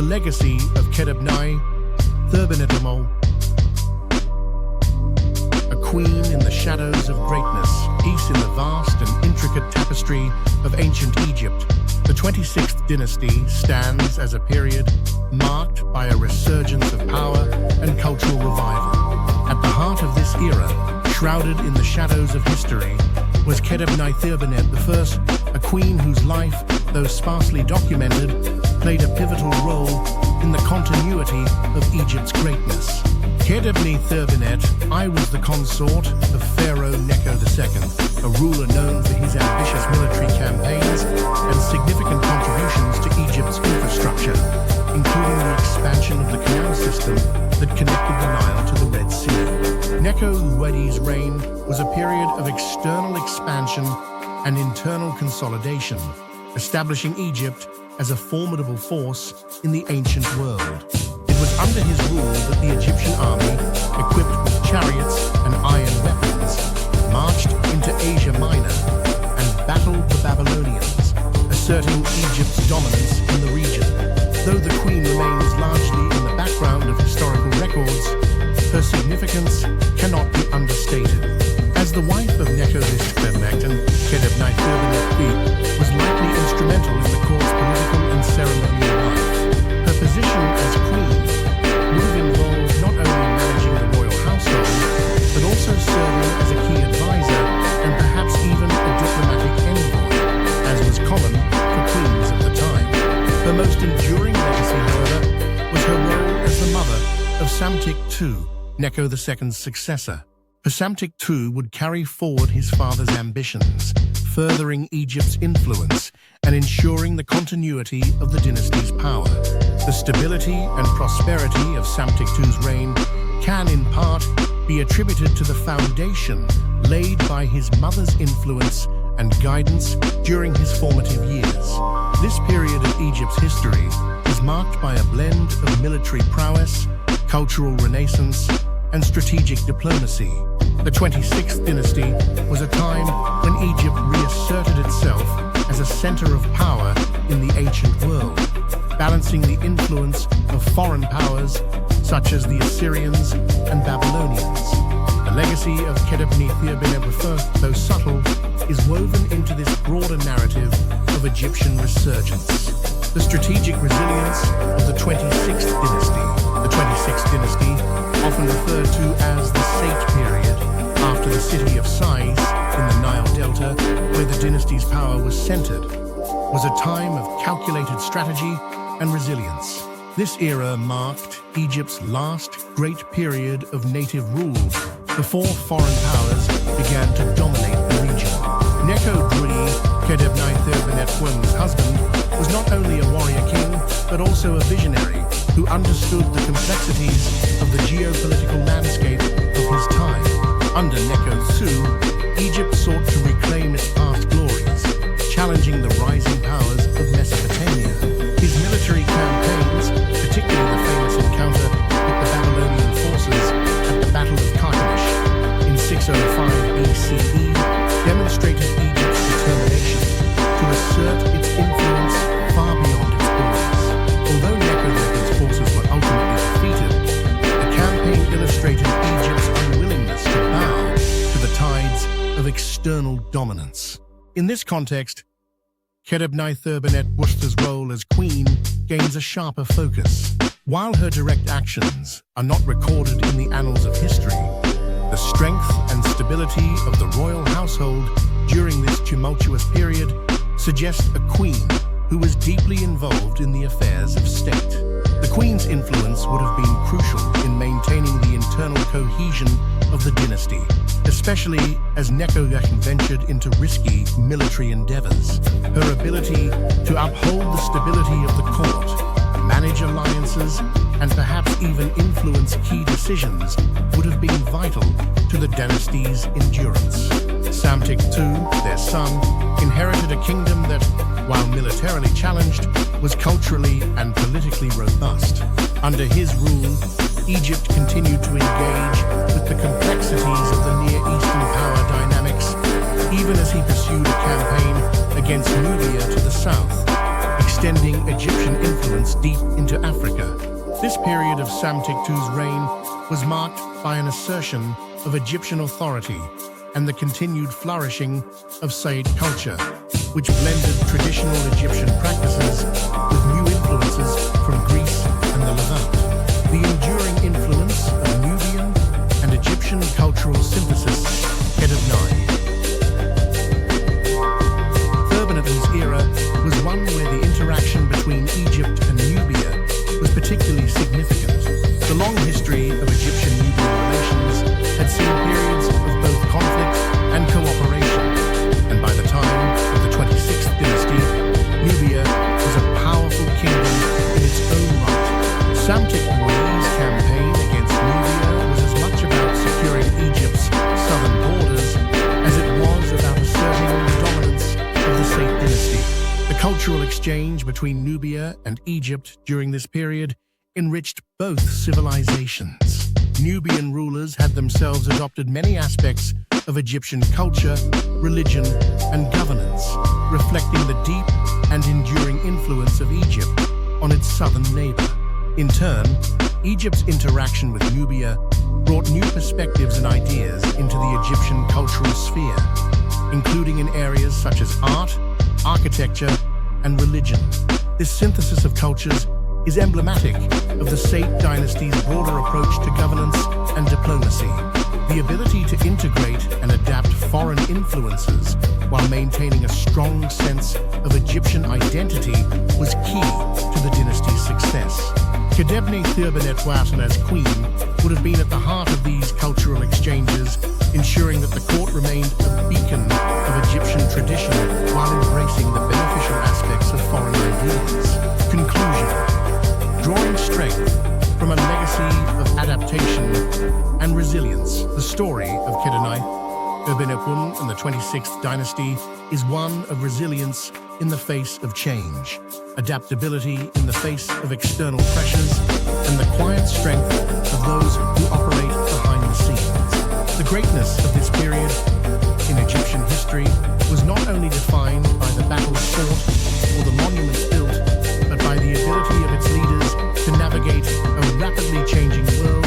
legacy of Khedebneithirbinet I, a queen in the shadows of greatness, peace in the vast and intricate tapestry of ancient Egypt. The 26th dynasty stands as a period marked by a resurgence of power and cultural revival. At the heart of this era, shrouded in the shadows of history, was Khedebneithirbinet I, a queen whose life, though sparsely documented, played a pivotal role in the continuity of Egypt's greatness. Khedebneithirbinet I was the consort of Pharaoh Necho II, a ruler known for his ambitious military campaigns and significant contributions to Egypt's infrastructure, including the expansion of the canal system that connected the Nile to the Red Sea. Necho II's reign was a period of external expansion and internal consolidation, establishing Egypt as a formidable force in the ancient world. It was under his rule that the Egyptian army, equipped with chariots and iron weapons, marched into Asia Minor and battled the Babylonians, asserting Egypt's dominance in the region. Though the queen remains largely in the background of historical records, her significance cannot be understated. As the wife of Necho II, Khedebneithirbinet I was likely instrumental in the court's political and ceremonial life. Her position as queen would have involved not only managing the royal household, but also serving as a key advisor and perhaps even a diplomatic envoy, as was common for queens of the time. Her most enduring legacy, however, was her role as the mother of Psamtik II, Necho II's successor. Psamtik II would carry forward his father's ambitions, furthering Egypt's influence and ensuring the continuity of the dynasty's power. The stability and prosperity of Psamtik II's reign can, in part, be attributed to the foundation laid by his mother's influence and guidance during his formative years. This period of Egypt's history is marked by a blend of military prowess, cultural renaissance, and strategic diplomacy. The 26th dynasty was a time when Egypt reasserted itself as a center of power in the ancient world, balancing the influence of foreign powers such as the Assyrians and Babylonians. The legacy of Khedebneithirbinet I, though subtle, is woven into this broader narrative of Egyptian resurgence. The strategic resilience of the 26th dynasty. The 26th dynasty, often referred to as the Sate period, after the city of Sais in the Nile Delta, where the dynasty's power was centered, was a time of calculated strategy and resilience. This era marked Egypt's last great period of native rule before foreign powers began to dominate the region. Necho III, Khedebneithirbinet I's husband, was not only a warrior king, but also a visionary who understood the complexities of the geopolitical landscape of his time. Under Necho II, Egypt sought to reclaim its past glories, challenging the rising powers of Mesopotamia. His military campaigns, particularly the famous encounter with the Babylonian forces at the Battle of Carchemish in 605 BCE, demonstrated Egypt's determination to assert its influence far beyond its borders. Although Necho II's forces were ultimately defeated, the campaign illustrated Egypt's unwillingness to bow to the tides of external dominance. In this context, Khedebneithirbinet I's role as queen gains a sharper focus. While her direct actions are not recorded in the annals of history, the strength and stability of the royal household during this tumultuous period suggest a queen who was deeply involved in the affairs of state. The queen's influence would have been crucial in maintaining the internal cohesion of the dynasty, especially as Necho II ventured into risky military endeavors. Her ability to uphold the stability of the court, manage alliances, and perhaps even influence key decisions would have been vital to the dynasty's endurance. Psamtik II, their son, inherited a kingdom that, while militarily challenged, was culturally and politically robust. Under his rule, Egypt continued to engage with the complexities of the Near Eastern power dynamics, even as he pursued a campaign against Nubia to the south, extending Egyptian influence deep into Africa. This period of Psamtiktu's reign was marked by an assertion of Egyptian authority and the continued flourishing of Said culture, which blended traditional Egyptian practices with new influences from Greece and the Levant. The enduring influence of Nubian and Egyptian cultural synthesis, Khedebneithirbinet I's era was one where the interaction between Egypt and Nubia was particularly significant. The long history of Egyptian-Nubian relations had seen periods of both conflict and cooperation, and by the time of the 26th dynasty, Nubia was a powerful kingdom in its own right. Psamtiktu's campaign against Nubia was as much about securing Egypt's southern borders as it was about asserting the dominance of the Said dynasty. The cultural exchange between Nubia and Egypt during this period enriched both civilizations. Nubian rulers had themselves adopted many aspects of Egyptian culture, religion, and governance, reflecting the deep and enduring influence of Egypt on its southern neighbor. In turn, Egypt's interaction with Nubia brought new perspectives and ideas into the Egyptian cultural sphere, including in areas such as art, architecture, and religion. This synthesis of cultures is emblematic of the Said dynasty's broader approach to governance and diplomacy. The ability to integrate and adapt foreign influences while maintaining a strong sense of Egyptian identity was key to the dynasty's success. Khedebneithirbinet I as queen would have been at the heart of these cultural exchanges, ensuring that the court remained a beacon of Egyptian tradition while embracing the beneficial aspects of foreign ideas. Conclusion: drawing strength from a legacy of adaptation and resilience, the story of Khedebneithirbinet I and the 26th dynasty is one of resilience in the face of change, adaptability in the face of external pressures, and the quiet strength of those who operate behind the scenes. The greatness of this period in Egyptian history was not only defined by the battles fought or the monuments built, but by the ability of its leaders to navigate a rapidly changing world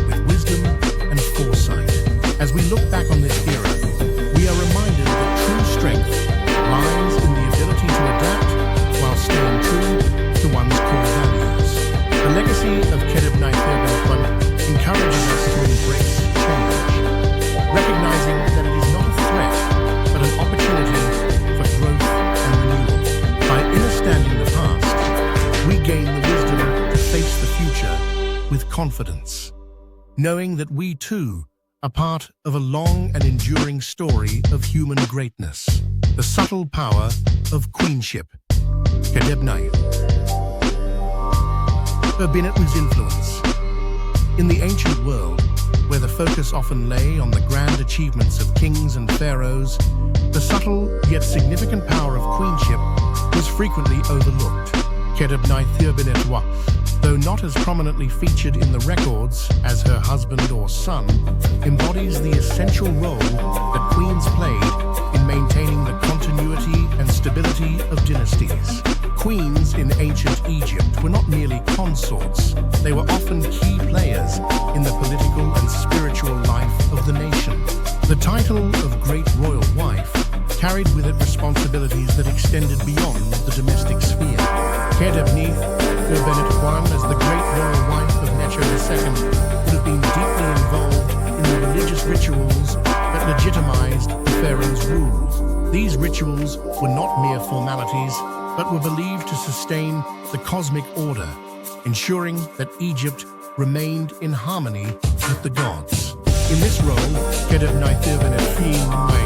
with wisdom and foresight. As we look back on this era, we are reminded that true strength lies in the ability to adapt while staying true to one's core values. The legacy of Khedebneithirbinet I encourages us to embrace change, recognizing that it is not a threat, but an opportunity for growth and renewal. By understanding the past, we gain the wisdom to face the future with confidence, knowing that we too are part of a long and enduring story of human greatness. The subtle power of queenship. Khedebneithirbinet I's influence. In the ancient world, where the focus often lay on the grand achievements of kings and pharaohs, the subtle yet significant power of queenship was frequently overlooked. Khedebneithirbinet I, though not as prominently featured in the records as her husband or son, embodies the essential role that queens played in maintaining the continuity and stability of dynasties. Queens in ancient Egypt were not merely consorts, they were often key players in the political and spiritual life of the nation. The title of Great Royal Wife carried with it responsibilities that extended beyond the domestic sphere. Khedebneithirbinet I, as the Great Royal Wife of Necho II, would have been deeply involved in the religious rituals that legitimized the pharaoh's rule. These rituals were not mere formalities, but were believed to sustain the cosmic order, ensuring that Egypt remained in harmony with the gods. In this role, Khedebneithirbinet I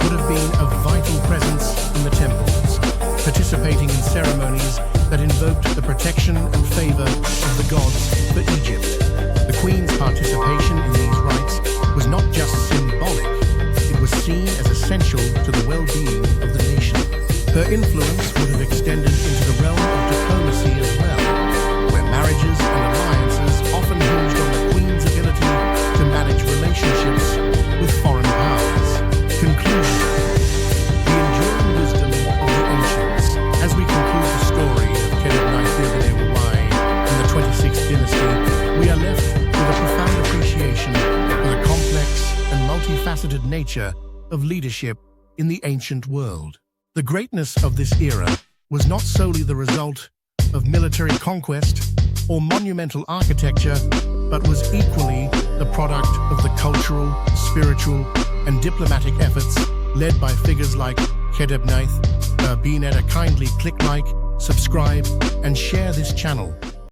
would have been a vital presence in the temples, participating in ceremonies that invoked the protection and favor of the gods for Egypt. The queen's participation in these rites was not just symbolic, it was seen as essential to the well-being of the nation. Her influence would have extended into the realm of diplomacy as well, where marriages and alliances often hinged on the queen's ability to manage relationships with foreign powers. Conclusion: the enduring wisdom of the ancients. As we conclude the story nature of leadership in the ancient world. The greatness of this era was not solely the result of military conquest or monumental architecture, but was equally the product of the cultural, spiritual, and diplomatic efforts led by figures like Khedebneithirbinet I. Kindly click like, subscribe, and share this channel.